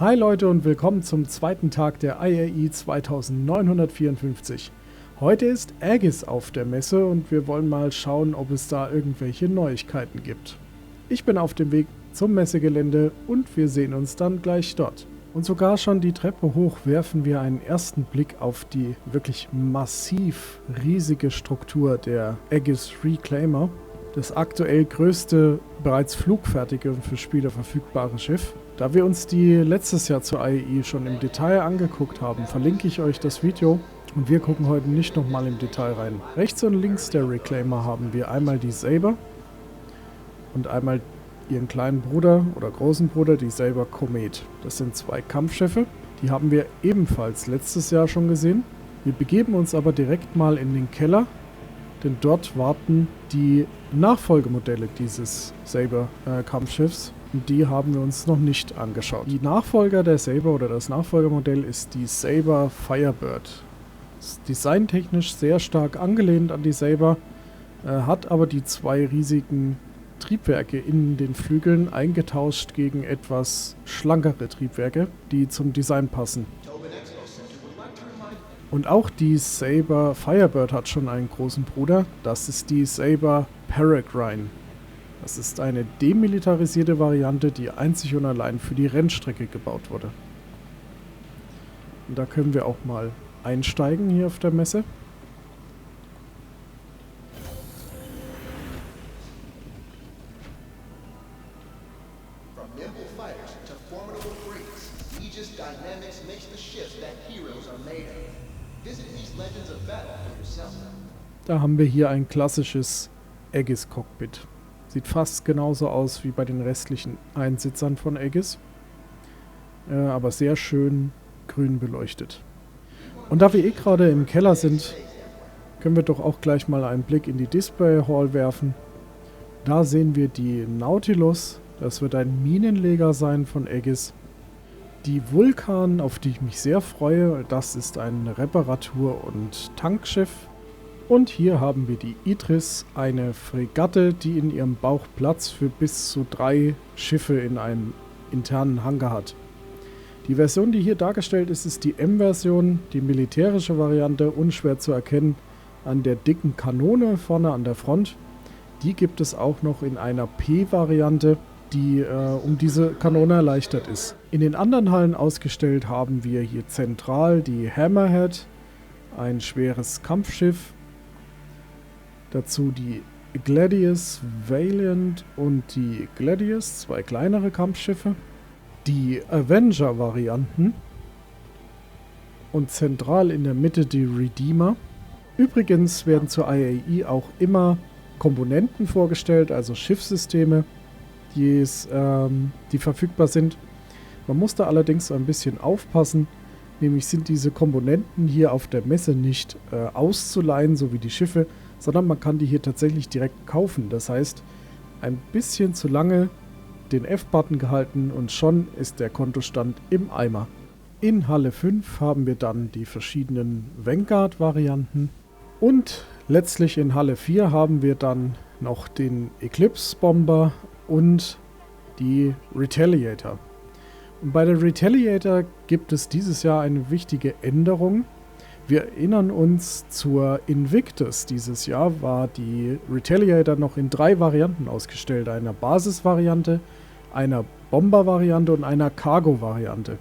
Hi Leute und willkommen zum zweiten Tag der IAE 2954. Heute ist Aegis auf der Messe und wir wollen mal schauen, ob es da irgendwelche Neuigkeiten gibt. Ich bin auf dem Weg zum Messegelände und wir sehen uns dann gleich dort. Und sogar schon die Treppe hoch werfen wir einen ersten Blick auf die wirklich massiv riesige Struktur der Aegis Reclaimer. Das aktuell größte, bereits flugfertige und für Spieler verfügbare Schiff. Da wir uns die letztes Jahr zur IAE schon im Detail angeguckt haben, verlinke ich euch das Video und wir gucken heute nicht nochmal im Detail rein. Rechts und links der Reclaimer haben wir einmal die Saber und einmal ihren kleinen Bruder oder großen Bruder, die Saber Comet. Das sind zwei Kampfschiffe, die haben wir ebenfalls letztes Jahr schon gesehen. Wir begeben uns aber direkt mal in den Keller, denn dort warten die Nachfolgemodelle dieses Saber-Kampfschiffs. Und die haben wir uns noch nicht angeschaut. Die Nachfolger der Saber oder das Nachfolgermodell ist die Saber Firebird. Ist designtechnisch sehr stark angelehnt an die Saber, hat aber die zwei riesigen Triebwerke in den Flügeln eingetauscht gegen etwas schlankere Triebwerke, die zum Design passen. Und auch die Saber Firebird hat schon einen großen Bruder, das ist die Saber Peregrine. Das ist eine demilitarisierte Variante, die einzig und allein für die Rennstrecke gebaut wurde. Und da können wir auch mal einsteigen hier auf der Messe. Da haben wir hier ein klassisches Aegis-Cockpit. Sieht fast genauso aus wie bei den restlichen Einsitzern von Aegis, aber sehr schön grün beleuchtet. Und da wir gerade im Keller sind, können wir doch auch gleich mal einen Blick in die Display Hall werfen. Da sehen wir die Nautilus, das wird ein Minenleger sein von Aegis. Die Vulkan, auf die ich mich sehr freue, das ist ein Reparatur- und Tankschiff. Und hier haben wir die Idris, eine Fregatte, die in ihrem Bauch Platz für bis zu 3 Schiffe in einem internen Hangar hat. Die Version, die hier dargestellt ist, ist die M-Version, die militärische Variante, unschwer zu erkennen an der dicken Kanone vorne an der Front. Die gibt es auch noch in einer P-Variante, die um diese Kanone erleichtert ist. In den anderen Hallen ausgestellt haben wir hier zentral die Hammerhead, ein schweres Kampfschiff. Dazu die Gladius Valiant und die Gladius, 2 kleinere Kampfschiffe. Die Avenger-Varianten. Und zentral in der Mitte die Redeemer. Übrigens werden zur IAE auch immer Komponenten vorgestellt, also Schiffssysteme, die verfügbar sind. Man muss da allerdings ein bisschen aufpassen. Nämlich sind diese Komponenten hier auf der Messe nicht auszuleihen, so wie die Schiffe, sondern man kann die hier tatsächlich direkt kaufen. Das heißt, ein bisschen zu lange den F-Button gehalten und schon ist der Kontostand im Eimer. In Halle 5 haben wir dann die verschiedenen Vanguard-Varianten und letztlich in Halle 4 haben wir dann noch den Eclipse-Bomber und die Retaliator. Und bei der Retaliator gibt es dieses Jahr eine wichtige Änderung. Wir erinnern uns, zur Invictus dieses Jahr war die Retaliator noch in 3 Varianten ausgestellt. Einer Basisvariante, einer Bomber-Variante und einer Cargo-Variante.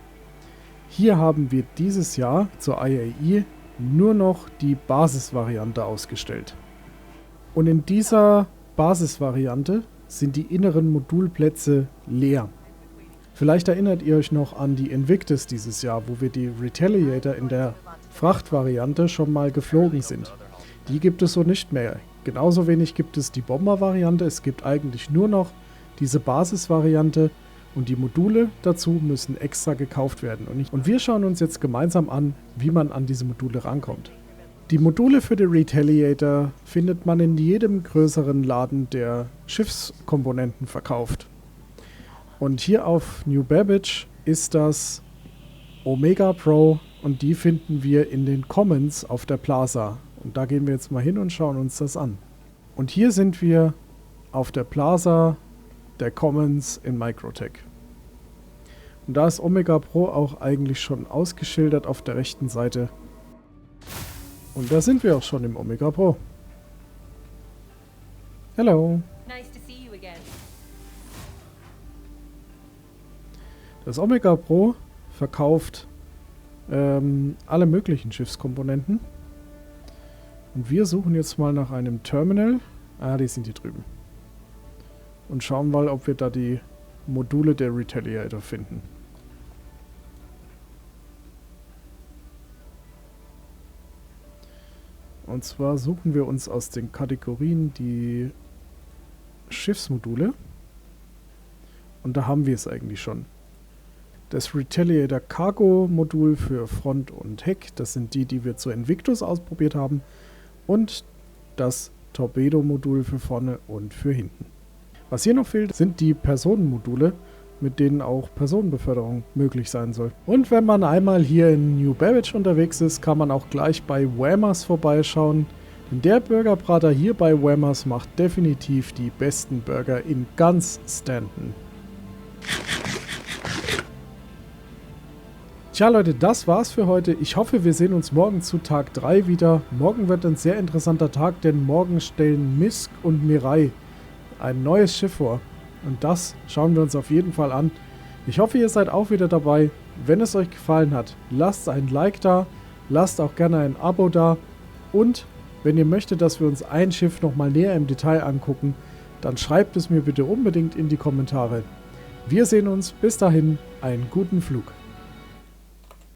Hier haben wir dieses Jahr zur IAE nur noch die Basisvariante ausgestellt. Und in dieser Basisvariante sind die inneren Modulplätze leer. Vielleicht erinnert ihr euch noch an die Invictus dieses Jahr, wo wir die Retaliator in der Frachtvariante schon mal geflogen sind. Die gibt es so nicht mehr. Genauso wenig gibt es die Bomber-Variante. Es gibt eigentlich nur noch diese Basisvariante und die Module dazu müssen extra gekauft werden. Und wir schauen uns jetzt gemeinsam an, wie man an diese Module rankommt. Die Module für die Retaliator findet man in jedem größeren Laden, der Schiffskomponenten verkauft. Und hier auf New Babbage ist das Omega Pro und die finden wir in den Commons auf der Plaza. Und da gehen wir jetzt mal hin und schauen uns das an. Und hier sind wir auf der Plaza der Commons in Microtech. Und da ist Omega Pro auch eigentlich schon ausgeschildert auf der rechten Seite. Und da sind wir auch schon im Omega Pro. Hello. Nice to see you again. Das Omega Pro verkauft alle möglichen Schiffskomponenten. Und wir suchen jetzt mal nach einem Terminal. Ah, die sind hier drüben. Und schauen mal, ob wir da die Module der Retaliator finden. Und zwar suchen wir uns aus den Kategorien die Schiffsmodule. Und da haben wir es eigentlich schon. Das Retaliator Cargo Modul für Front und Heck, das sind die, die wir zu Invictus ausprobiert haben. Und das Torpedo Modul für vorne und für hinten. Was hier noch fehlt, sind die Personenmodule, mit denen auch Personenbeförderung möglich sein soll. Und wenn man einmal hier in New Babbage unterwegs ist, kann man auch gleich bei Whammers vorbeischauen. Denn der Burgerbrater hier bei Whammers macht definitiv die besten Burger in ganz Stanton. Tja Leute, das war's für heute. Ich hoffe, wir sehen uns morgen zu Tag 3 wieder. Morgen wird ein sehr interessanter Tag, denn morgen stellen Misk und Mirai ein neues Schiff vor. Und das schauen wir uns auf jeden Fall an. Ich hoffe, ihr seid auch wieder dabei. Wenn es euch gefallen hat, lasst ein Like da, lasst auch gerne ein Abo da. Und wenn ihr möchtet, dass wir uns ein Schiff nochmal näher im Detail angucken, dann schreibt es mir bitte unbedingt in die Kommentare. Wir sehen uns. Bis dahin, einen guten Flug.